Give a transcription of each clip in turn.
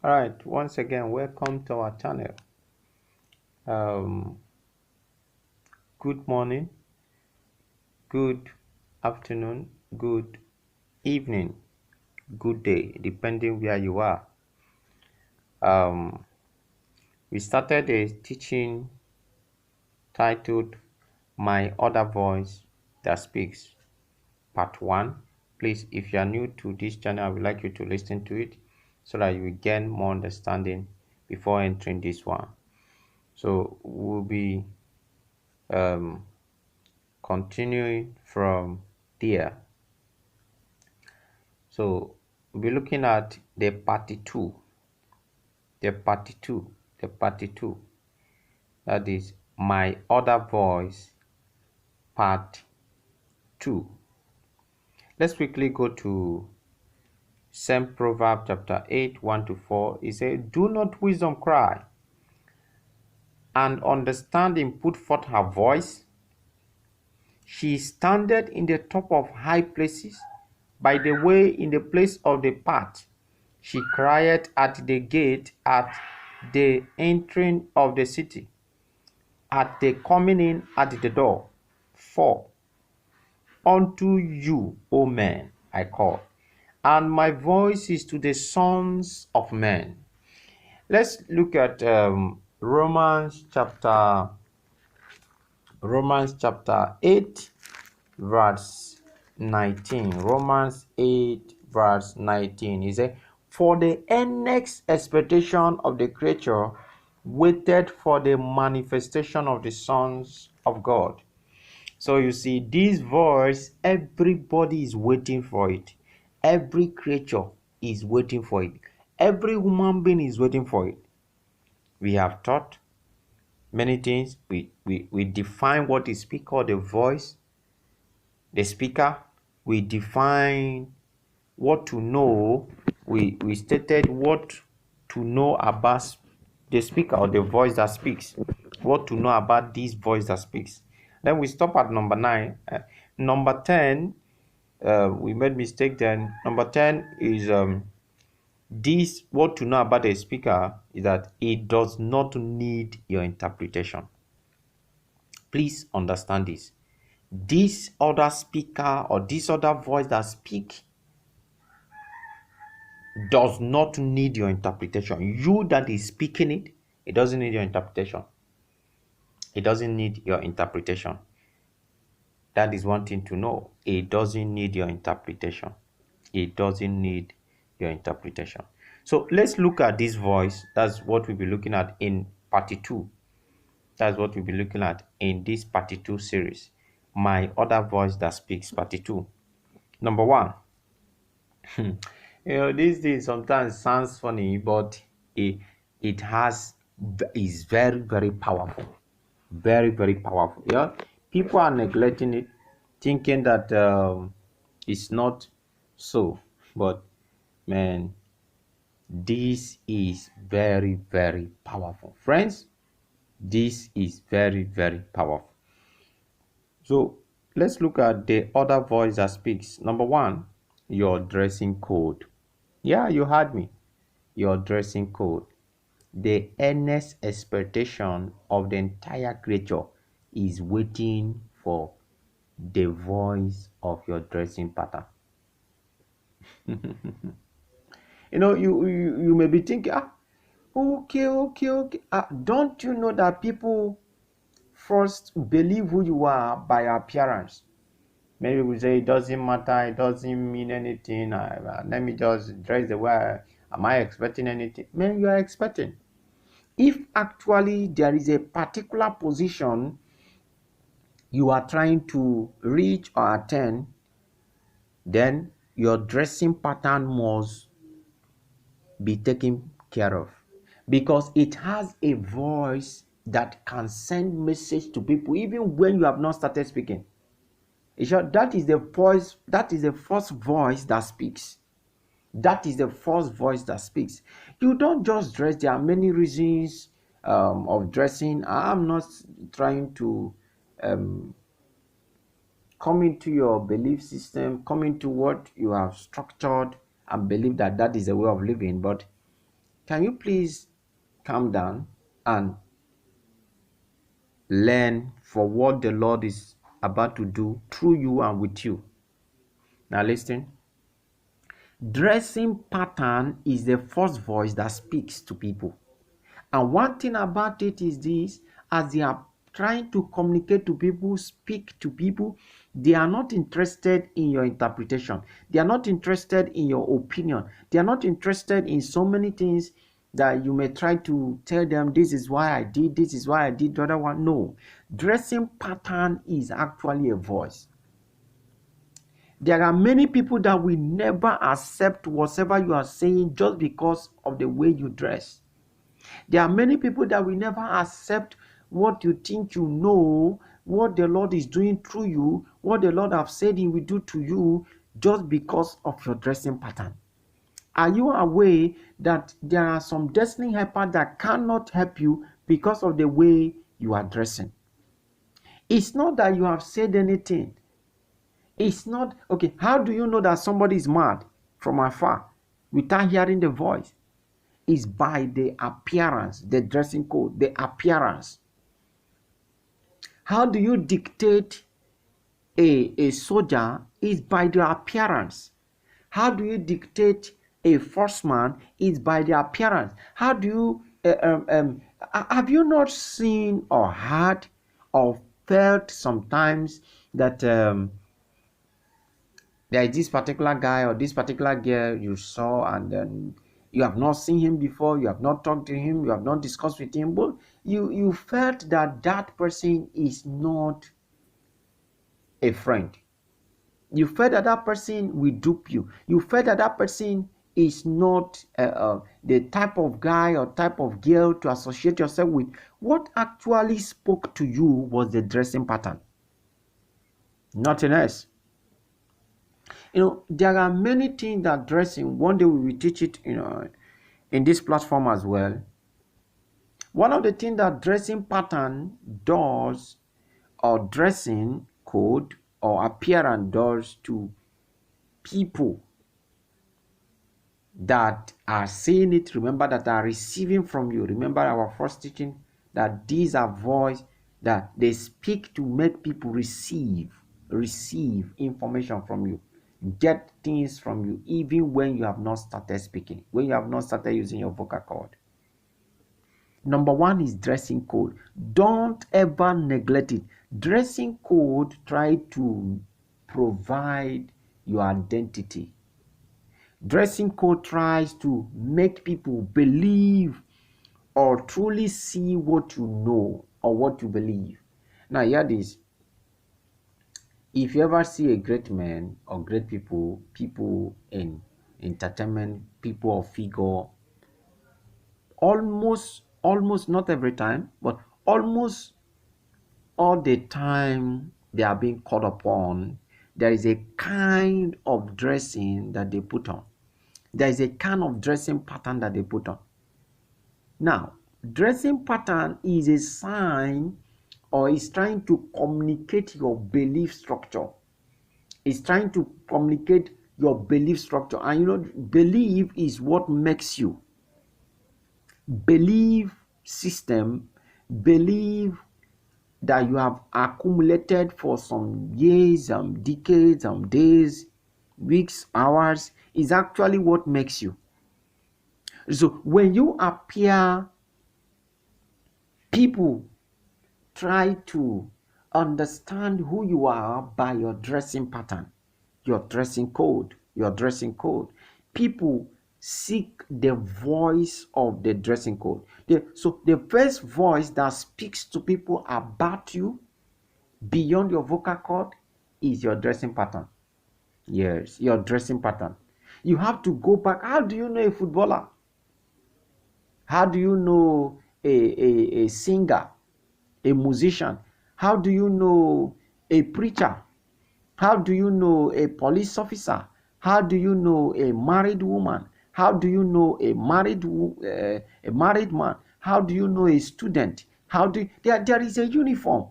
All right, once again, welcome to our channel. Um, Good morning, good afternoon, good evening, good day, depending where you are. Um, we started a teaching titled My Other Voice That Speaks, Part 1. Please, if you are new to this channel, I would like you to listen to it so that you will gain more understanding before entering this one. So we'll be um, continuing from there. So we'll be looking at the part 2. That is My Other Voice, part 2. Let's quickly go to same Proverb chapter 8, 1 to 4. It says, Do not wisdom cry, and understanding put forth her voice? She standeth in the top of high places, by the way in the place of the path. She crieth at the gate, at the entering of the city, at the coming in at the door. For unto you, O men, I call, and my voice is to the sons of men. Let's look at Romans chapter 8, verse 19. Romans 8, verse 19. He said, For the earnest expectation of the creature waited for the manifestation of the sons of God. So you see, this voice, everybody is waiting for it. Every creature is waiting for it. Every human being is waiting for it. We have taught many things. We define what is called the voice, the speaker. We define what to know. We stated what to know about the speaker or the voice that speaks. What to know about this voice that speaks. Then we stop at number 9. Number 10, we made mistake then. Number 10 is this, what to know about the speaker is that it does not need your interpretation. Please understand this. This other speaker or this other voice that speaks does not need your interpretation. You that is speaking it, it doesn't need your interpretation. It doesn't need your interpretation. That is one thing to know. It doesn't need your interpretation. It doesn't need your interpretation. So let's look at this voice. That's what we'll be looking at in part 2. That's what we'll be looking at in this part 2 series. My Other Voice That Speaks, part 2. Number 1. This thing sometimes sounds funny, but it is very, very powerful. Very, very powerful. Yeah, people are neglecting it, thinking that it's not so. But man, this is very, very powerful, friends. This is very, very powerful. So let's look at the other voice that speaks. Number 1, your dressing code. Yeah, you heard me. Your dressing code. The earnest expectation of the entire creature is waiting for the voice of your dressing pattern. You may be thinking, okay. Don't you know that people first believe who you are by appearance? Maybe we say it doesn't matter, it doesn't mean anything. Let me just dress the way. Am I expecting anything? Man, you are expecting. If actually there is a particular position you are trying to reach or attain, then your dressing pattern must be taken care of, because it has a voice that can send message to people even when you have not started speaking. That is the voice, that is the first voice that speaks. That is the first voice that speaks. You don't just dress. There are many reasons of dressing. I'm not trying to come into your belief system, come into what you have structured and believe that that is a way of living. But can you please calm down and learn for what the Lord is about to do through you and with you? Now listen. Dressing pattern is the first voice that speaks to people. And one thing about it is this: as they are trying to communicate to people, speak to people, they are not interested in your interpretation. They are not interested in your opinion. They are not interested in so many things that you may try to tell them, this is why I did, this is why I did the other one. No. Dressing pattern is actually a voice. There are many people that will never accept whatever you are saying just because of the way you dress. There are many people that will never accept what you think you know, what the Lord is doing through you, what the Lord has said He will do to you, just because of your dressing pattern. Are you aware that there are some destiny helpers that cannot help you because of the way you are dressing? It's not that you have said anything. It's not, okay, how do you know that somebody is mad from afar without hearing the voice? Is by the appearance, the dressing code, the appearance. How do you dictate a soldier? Is by the appearance. How do you dictate a firstman? Is by the appearance. How do you have you not seen or heard or felt sometimes that there is this particular guy or this particular girl you saw, and then you have not seen him before, you have not talked to him, you have not discussed with him, but you felt that that person is not a friend. You felt that that person will dupe you. You felt that that person is not the type of guy or type of girl to associate yourself with. What actually spoke to you was the dressing pattern, nothing else. There are many things that dressing, one day we will teach it, in this platform as well. One of the things that dressing pattern does, or dressing code or appearance does to people that are saying it, remember, that are receiving from you. Remember our first teaching that these are voice that they speak to make people receive information from you, get things from you, even when you have not started speaking, when you have not started using your vocal cord. Number one is dressing code. Don't ever neglect it. Dressing code try to provide your identity. Dressing code tries to make people believe or truly see what you know or what you believe. Now hear this. If you ever see a great man or great people in entertainment, people of figure, almost not every time, but almost all the time they are being called upon, there is a kind of dressing that they put on. There is a kind of dressing pattern that they put on. Now, dressing pattern is a sign, or is trying to communicate your belief structure. It's trying to communicate your belief structure. And belief is what makes you. Belief system, belief that you have accumulated for some years, decades, days, weeks, hours, is actually what makes you. So when you appear, people try to understand who you are by your dressing pattern, your dressing code. People seek the voice of the dressing code. So the first voice that speaks to people about you beyond your vocal cord is your dressing pattern. Yes, your dressing pattern. You have to go back. How do you know a footballer? How do you know a singer, a musician? How do you know a preacher? How do you know a police officer? How do you know a married woman? How do you know a married man? How do you know a student? There is a uniform.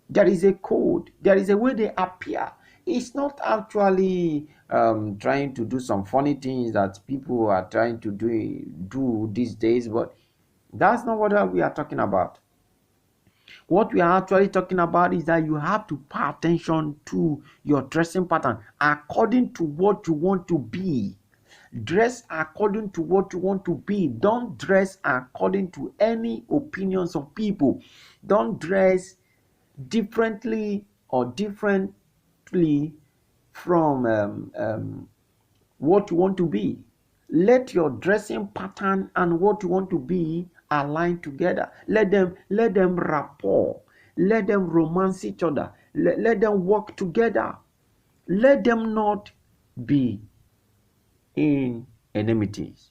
There is a code. There is a way they appear. It's not actually trying to do some funny things that people are trying to do these days, but that's not what we are talking about. What we are actually talking about is that you have to pay attention to your dressing pattern according to what you want to be. Dress according to what you want to be. Don't dress according to any opinions of people. Don't dress differently or differently from what you want to be. Let your dressing pattern and what you want to be align together. Let them rapport. Let them romance each other. Let them work together. Let them not be in enmities.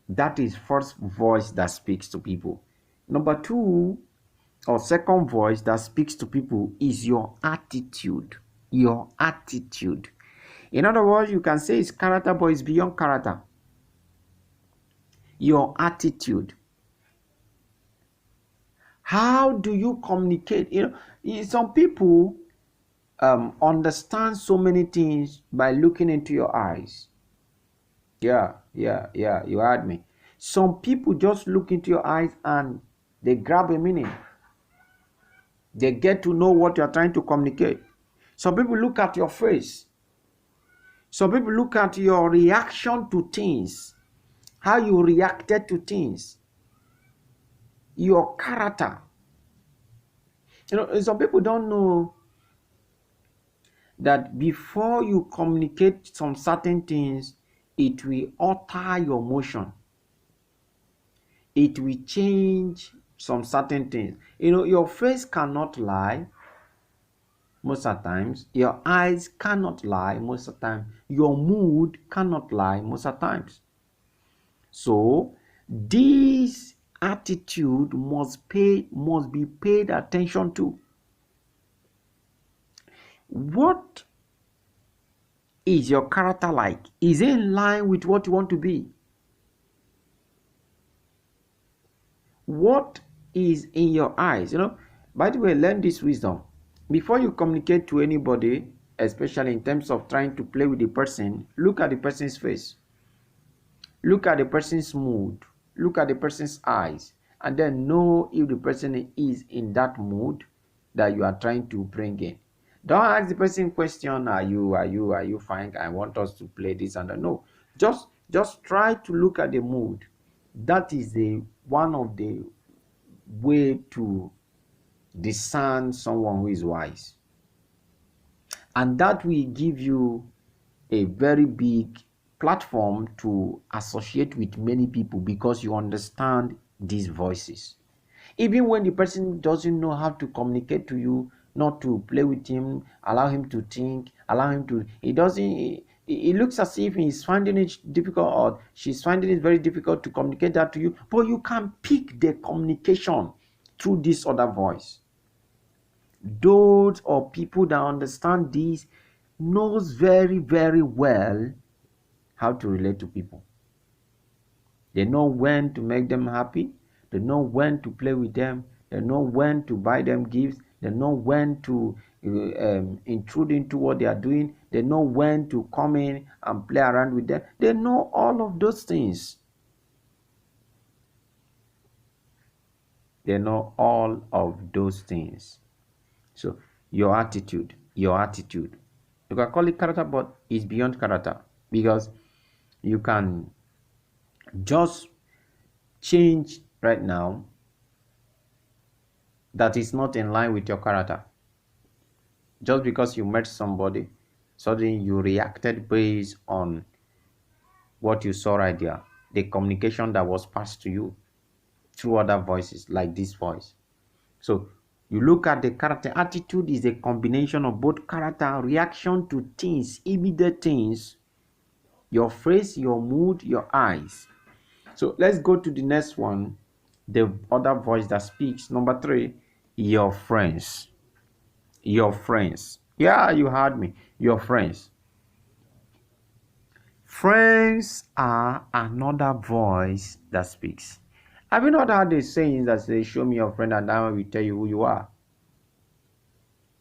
That is first voice that speaks to people. Number two, or second voice that speaks to people, is your attitude. Your attitude. In other words, you can say it's character, but it's beyond character. Your attitude. How do you communicate? Some people understand so many things by looking into your eyes. Yeah, you heard me. Some people just look into your eyes and they grab a meaning. They get to know what you're trying to communicate. Some people look at your face. Some people look at your reaction to things, how you reacted to things, your character. Some people don't know that before you communicate some certain things, it will alter your motion. It will change some certain things. Your face cannot lie most of the times. Your eyes cannot lie most of the time. Your mood cannot lie most of the times. So this attitude must be paid attention to. What is your character like? Is it in line with what you want to be? What is in your eyes? By the way, learn this wisdom. Before you communicate to anybody, especially in terms of trying to play with the person, look at the person's face. Look at the person's mood. Look at the person's eyes. And then know if the person is in that mood that you are trying to bring in. Don't ask the person question, are you fine? I want us to play this and that. No. Just try to look at the mood. That is one of the way to discern someone who is wise. And that will give you a very big platform to associate with many people because you understand these voices. Even when the person doesn't know how to communicate to you, not to play with him, allow him to think, it looks as if he's finding it difficult or she's finding it very difficult to communicate that to you, but you can pick the communication through this other voice. Those or people that understand this knows very, very well how to relate to people. They know when to make them happy. They know when to play with them. They know when to buy them gifts. They know when to intrude into what they are doing. They know when to come in and play around with them. They know all of those things. They know all of those things. So your attitude. You can call it character, but it's beyond character because you can just change right now that is not in line with your character. Just because you met somebody, suddenly you reacted based on what you saw right there, the communication that was passed to you through other voices like this voice. So you look at the character. Attitude is a combination of both character, reaction to things, immediate things, your face, your mood, your eyes. So let's go to the next one, the other voice that speaks. Number 3, your friends. Your friends. Yeah, you heard me. Your friends. Friends are another voice that speaks. Have you not heard the saying that say, show me your friend and now we tell you who you are?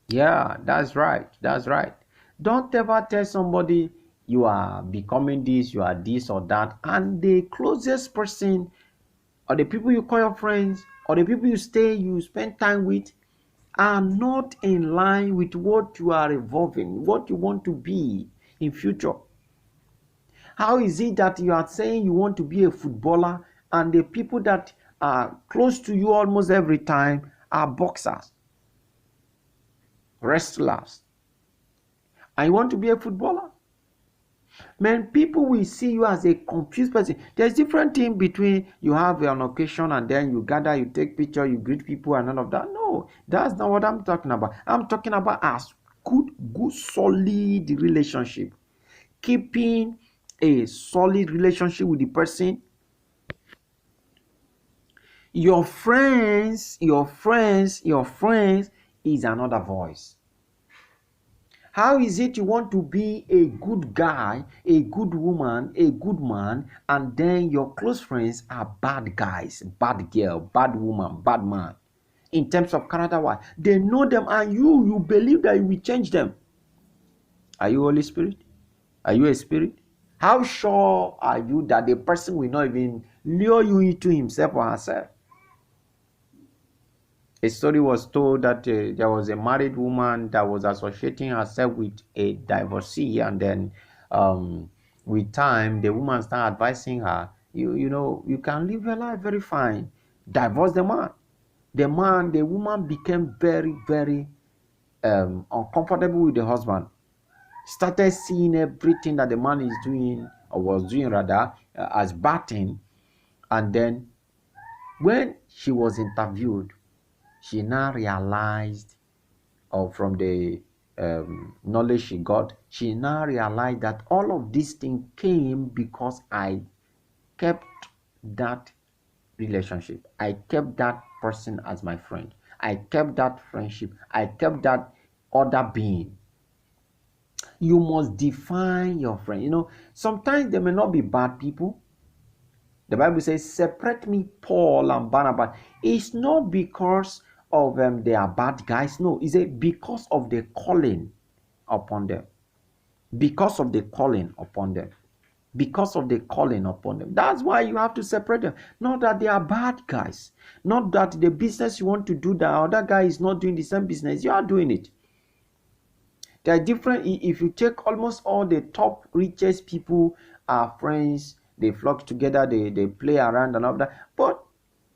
Yeah, that's right. That's right. Don't ever tell somebody you are becoming this, you are this or that, and the closest person or the people you call your friends or the people you spend time with are not in line with what you are evolving, what you want to be in future. How is it that you are saying you want to be a footballer and the people that are close to you almost every time are boxers, wrestlers, and you want to be a footballer? Man, people will see you as a confused person. There's different thing between you have an occasion and then you gather, you take picture, you greet people and all of that. No, that's not what I'm talking about. I'm talking about as good, solid relationship. Keeping a solid relationship with the person. Your friends is another voice. How is it you want to be a good guy, a good woman, a good man, and then your close friends are bad guys, bad girl, bad woman, bad man? In terms of character wise, they know them and you believe that you will change them. Are you Holy Spirit? Are you a spirit? How sure are you that the person will not even lure you into himself or herself? A story was told that there was a married woman that was associating herself with a divorcee, and then with time the woman started advising her, you can live your life very fine, divorce the man. The woman became very, very uncomfortable with the husband, started seeing everything that the man is doing or was doing rather as bad thing. And then when she was interviewed, she now realized, or from the knowledge she got, she now realized that all of these things came because I kept that relationship. I kept that person as my friend. I kept that friendship. I kept that other being. You must define your friend. Sometimes they may not be bad people. The Bible says, separate me, Paul and Barnabas. It's not because of they are bad guys. No, it's because of the calling upon them. Because of the calling upon them. Because of the calling upon them. That's why you have to separate them. Not that they are bad guys. Not that the business you want to do, the other guy is not doing the same business. You are doing it. They are different. If you take almost all the top richest people are friends, they flock together, they play around and all that. But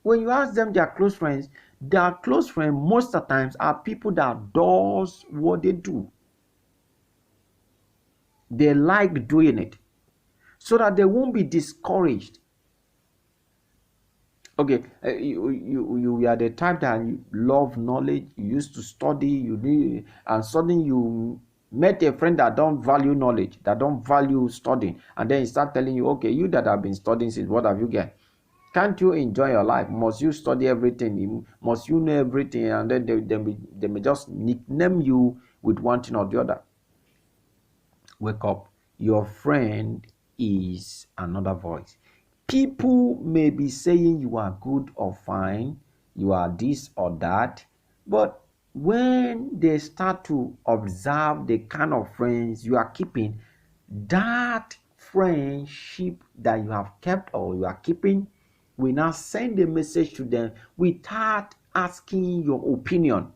when you ask them their close friends most of the times are people that does what they do. They like doing it so that they won't be discouraged. Okay, you are the type that you love knowledge, you used to study, and suddenly you met a friend that don't value knowledge, that don't value studying, and then he start telling you, okay, you that have been studying since, what have you get? Can't you enjoy your life? Must you study everything? Must you know everything? And then they may just nickname you with one thing or the other. Wake up. Your friend is another voice. People may be saying you are good or fine, you are this or that, but when they start to observe the kind of friends you are keeping, that friendship that you have kept or you are keeping will now send a message to them without asking your opinion,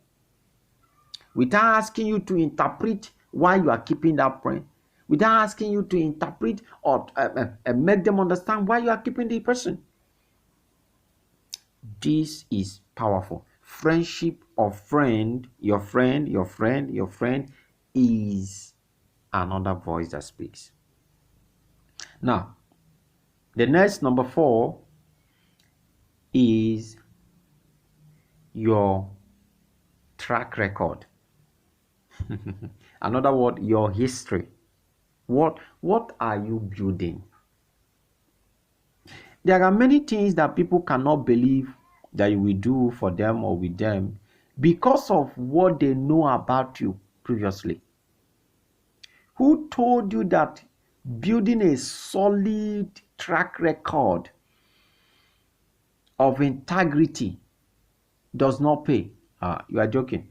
without asking you to interpret why you are keeping that friend, without asking you to interpret or make them understand why you are keeping the person. This is powerful. Friendship of friend, your friend is another voice that speaks. Now, the next number 4 is your track record. Another word, your history. What are you building? There are many things that people cannot believe that you will do for them or with them because of what they know about you previously. Who told you that building a solid track record of integrity does not pay? You are joking.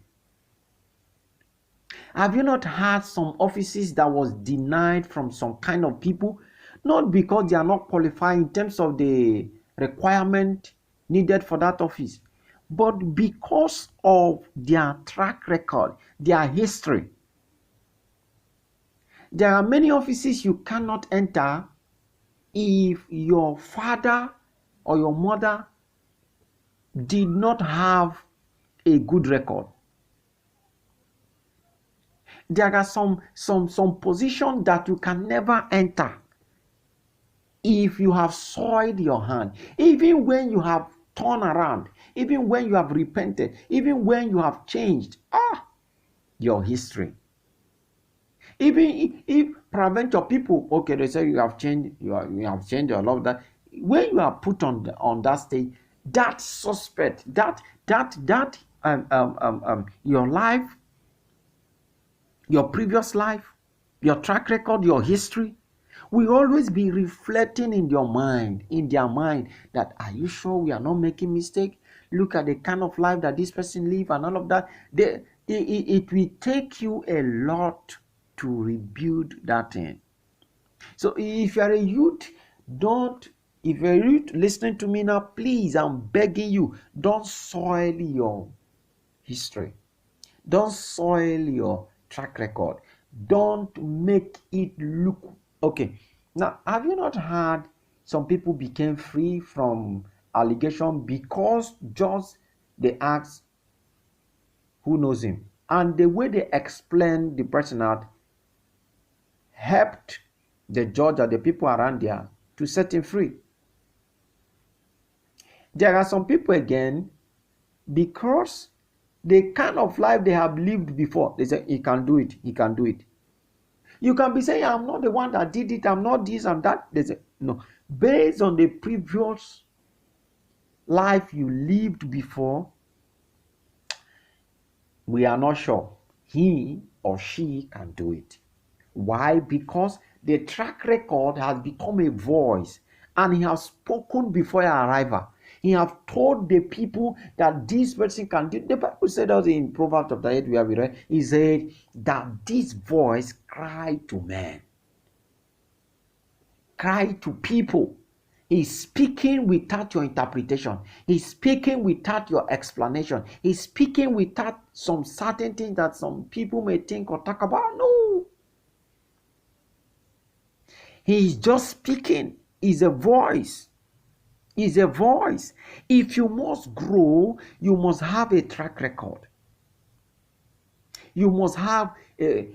Have you not had some offices that was denied from some kind of people? Not because they are not qualified in terms of the requirement needed for that office, but because of their track record, their history. There are many offices you cannot enter if your father or your mother did not have a good record. There are some positions that you can never enter if you have soiled your hand. Even when you have turned around, even when you have repented, even when you have changed your history. Even if prevent your people, okay, they say you have changed, you have changed your love. That when you are put on that stage, that suspect, your life, your previous life, your track record, your history will always be reflecting in their mind, that are you sure we are not making mistake? Look at the kind of life that this person live and all of that. It will take you a lot to rebuild that thing. So if you are a youth, if you're a youth listening to me now, please, I'm begging you, don't soil your history. Don't soil your track record. Don't make it look okay. Now, have you not heard some people became free from allegation because just they asked who knows him, and the way they explained the person out helped the judge or the people around there to set him free. There are some people again, because the kind of life they have lived before, they say he can do it, he can do it. You can be saying, I'm not the one that did it, I'm not this and that. They say, no. Based on the previous life you lived before, we are not sure he or she can do it. Why? Because the track record has become a voice, and he has spoken before your arrival. He has told the people that this person can do. The Bible said that in Proverbs chapter 8, where we read, he said that this voice cried to men, cried to people. He's speaking without your interpretation. He's speaking without your explanation. He's speaking without some certain things that some people may think or talk about. No. He's just speaking. He's a voice. He's a voice. If you must grow, you must have a track record. You must have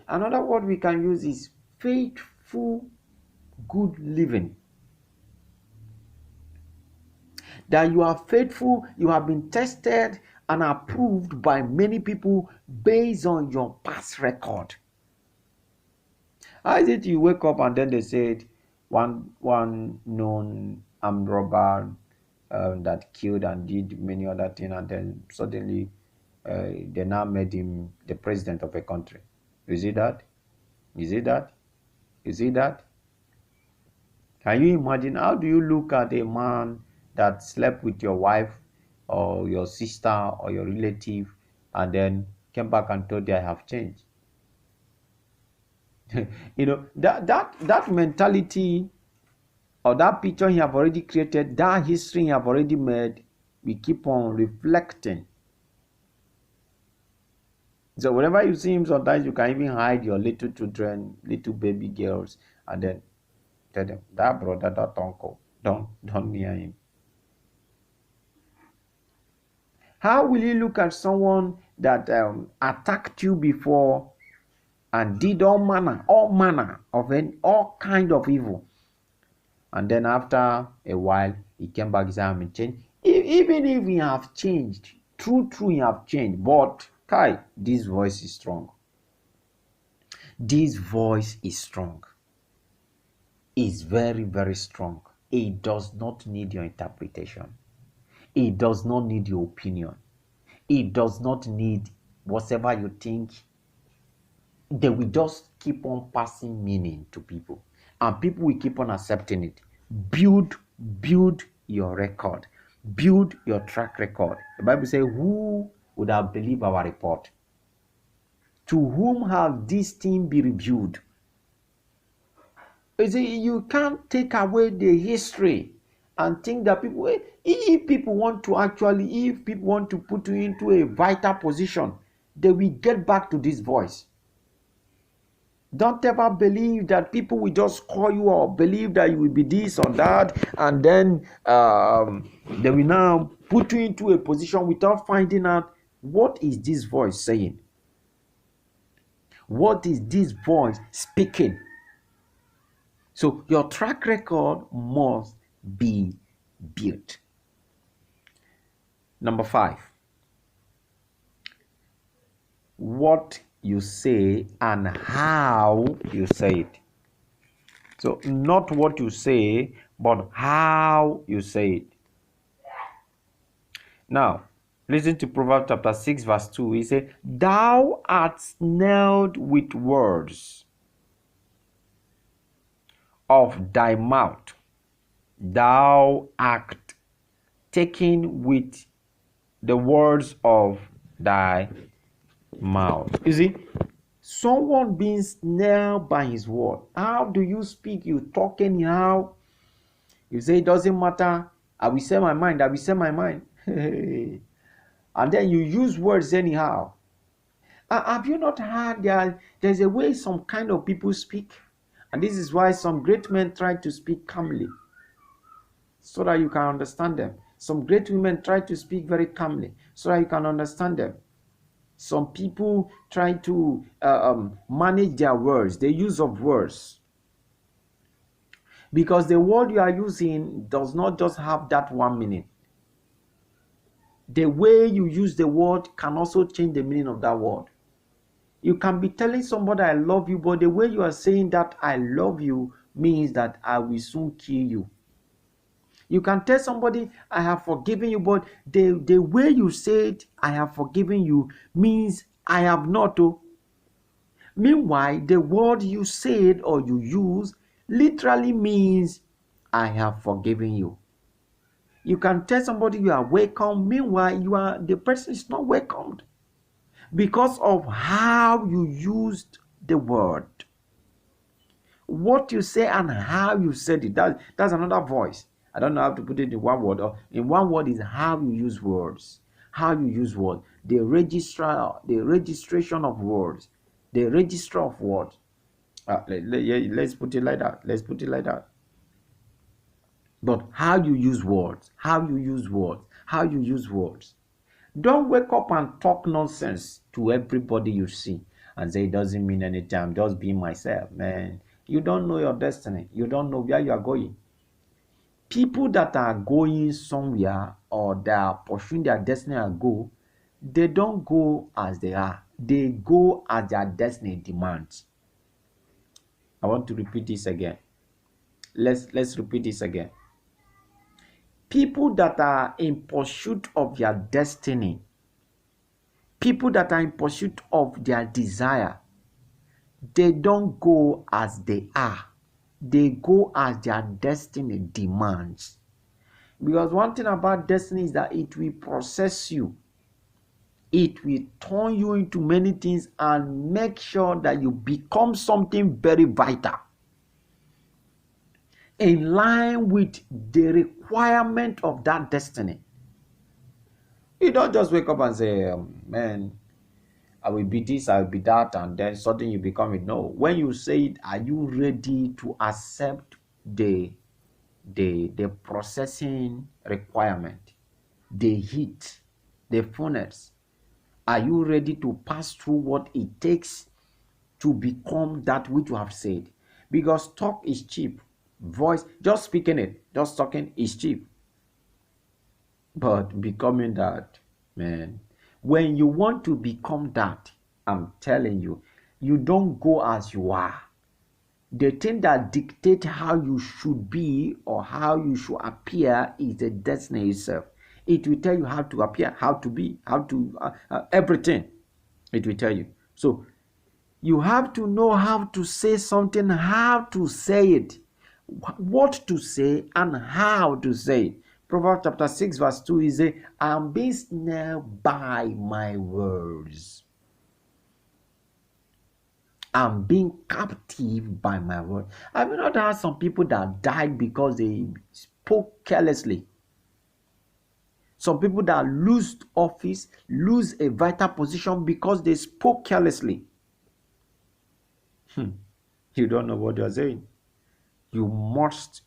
another word we can use is faithful, good living. That you are faithful, you have been tested and approved by many people based on your past record. How is it you wake up and then they said one known armed robber that killed and did many other things, and then suddenly they now made him the president of a country? Is it that? Is it that? Is it that? Can you imagine? How do you look at a man that slept with your wife or your sister or your relative and then came back and told you I have changed? You know, that mentality or that picture you have already created, that history you have already made, we keep on reflecting. So whenever you see him, sometimes you can even hide your little children, little baby girls, and then tell them, that brother, that uncle, don't near him. How will you look at someone that attacked you before and did all manner of all kind of evil, and then after a while he came back and said, I'm changed? Even if he have changed, true he have changed, but Kai, this voice is strong. This voice is strong. It's very, very strong. It does not need your interpretation. It does not need your opinion. It does not need whatever you think. They will just keep on passing meaning to people, and people will keep on accepting it. Build your record. Build your track record. The Bible says, who would have believed our report? To whom have this thing been revealed? You see, you can't take away the history and think that people, if people want to put you into a vital position, they will get back to this voice. Don't ever believe that people will just call you or believe that you will be this or that, and then they will now put you into a position without finding out what is this voice saying. What is this voice speaking? So your track record must be built. Number 5, what you say and how you say it. So not what you say, but how you say it. Now, listen to Proverbs chapter 6 verse 2. He said, "Thou art snared with words of thy mouth. Thou art taken with the words of thy mouth." You see, someone being snared by his word. How do you speak? You talk anyhow. You say it doesn't matter. I will say my mind. I will say my mind. And then you use words anyhow. Have you not heard there's a way some kind of people speak? And this is why some great men try to speak calmly, so that you can understand them. Some great women try to speak very calmly, so that you can understand them. Some people try to manage their words, the use of words. Because the word you are using does not just have that one meaning. The way you use the word can also change the meaning of that word. You can be telling somebody I love you, but the way you are saying that I love you means that I will soon kill you. You can tell somebody I have forgiven you, but the way you said I have forgiven you means I have not. Meanwhile, the word you said or you use literally means I have forgiven you. You can tell somebody you are welcome, meanwhile the person is not welcomed because of how you used the word. What you say and how you said it, that's another voice. I don't know how to put it in one word. Or in one word is how you use words. How you use words. The registration of words. The register of words. Let's put it like that. Let's put it like that. But how you use words. How you use words. How you use words. Don't wake up and talk nonsense to everybody you see and say it doesn't mean anything. I'm just being myself, man. You don't know your destiny. You don't know where you are going. People that are going somewhere or they are pursuing their destiny and go, they don't go as they are. They go as their destiny demands. I want to repeat this again. Let's repeat this again. People that are in pursuit of their destiny, people that are in pursuit of their desire, they don't go as they are. They go as their destiny demands. Because one thing about destiny is that it will process you. It will turn you into many things and make sure that you become something very vital, in line with the requirement of that destiny. You don't just wake up and say, man, I will be this, I will be that, and then suddenly you become it. No. When you say it, are you ready to accept the processing requirement, the heat, the fullness? Are you ready to pass through what it takes to become that which you have said? Because talk is cheap. Voice, just speaking it, just talking is cheap. But becoming that, man, when you want to become that, I'm telling you, you don't go as you are. The thing that dictates how you should be or how you should appear is the destiny itself. It will tell you how to appear, how to be, how to everything. It will tell you. So you have to know how to say something, how to say it, what to say, and how to say it. Proverbs chapter 6 verse 2 is I am being snared by my words. I'm being captive by my word. Have you not heard some people that died because they spoke carelessly? Some people that lose office, lose a vital position because they spoke carelessly. You don't know what you're saying. You must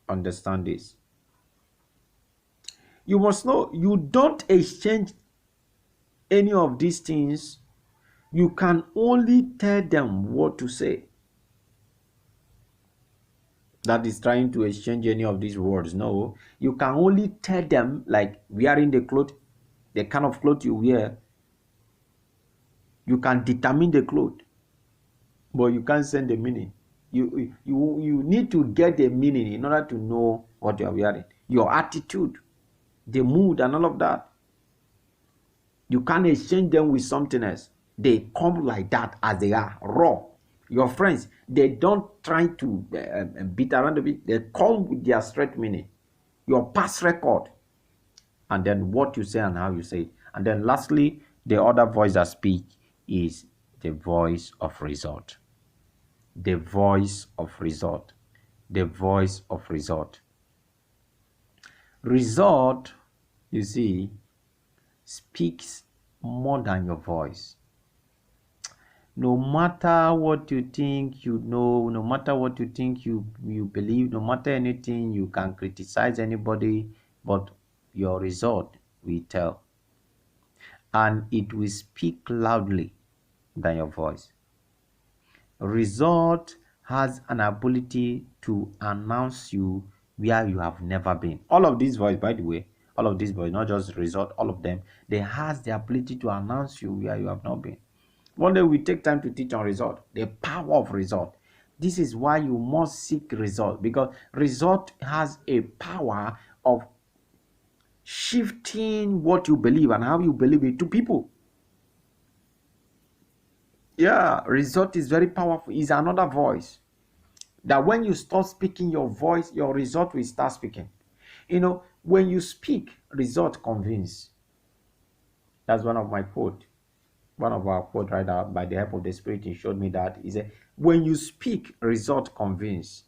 understand this. You must know you don't exchange any of these things. You can only tell them what to say. That is trying to exchange any of these words. No, you can only tell them, like wearing the kind of clothes you wear. You can determine the clothes, but you can't send the meaning. You need to get the meaning in order to know what you are wearing. Your attitude, the mood, and all of that. You can't exchange them with something else. They come like that as they are, raw. Your friends, they don't try to beat around a bit. They come with their straight meaning. Your past record, and then what you say and how you say it. And then lastly, the other voice that speaks is the voice of result. The voice of result. The voice of result. Result, you see, speaks more than your voice. No matter what you think you know, no matter what you think you believe, no matter anything, you can criticize anybody, but your result will tell. And it will speak loudly than your voice. Result has an ability to announce you where you have never been. All of these voice, by the way, all of these voice, not just result, all of them, they has the ability to announce you where you have not been. One day we take time to teach on result, the power of result. This is why you must seek result, because result has a power of shifting what you believe and how you believe it to people. Yeah, result is very powerful. It's another voice that when you start speaking your voice, your result will start speaking. You know, when you speak, result convince. That's one of my quote. One of our quote right now, by the help of the Spirit, he showed me that. He said, when you speak, result convince.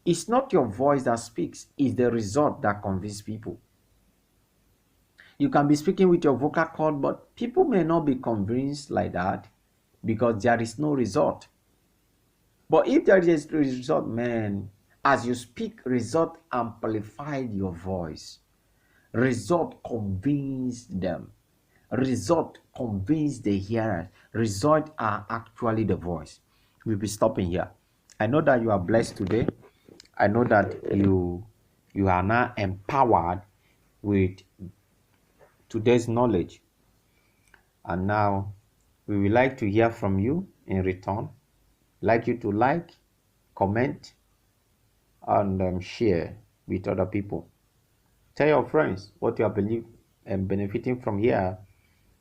It's not your voice that speaks, it's the result that convinces people. You can be speaking with your vocal cord, but people may not be convinced like that because there is no result. But if there is a result, man, as you speak, result amplified your voice. Result convince them. Result convince the hearers. Result are actually the voice. We'll be stopping here. I know that you are blessed today. I know that you are now empowered with today's knowledge. And now we would like to hear from you in return. Like you to like, comment, and share with other people. Tell your friends what you are benefiting from here,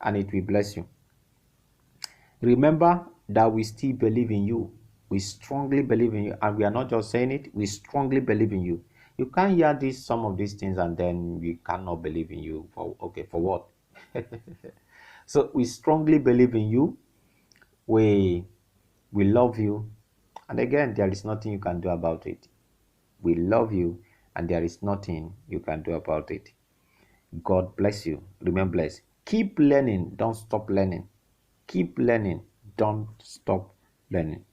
and it will bless you. Remember that we still believe in you. We strongly believe in you, and we are not just saying it, we strongly believe in you. You can't hear some of these things and then we cannot believe in you. For what? So we strongly believe in you. We love you, and again, there is nothing you can do about it. We love you, and there is nothing you can do about it. God bless you. Remain blessed. Keep learning. Don't stop learning. Keep learning. Don't stop learning.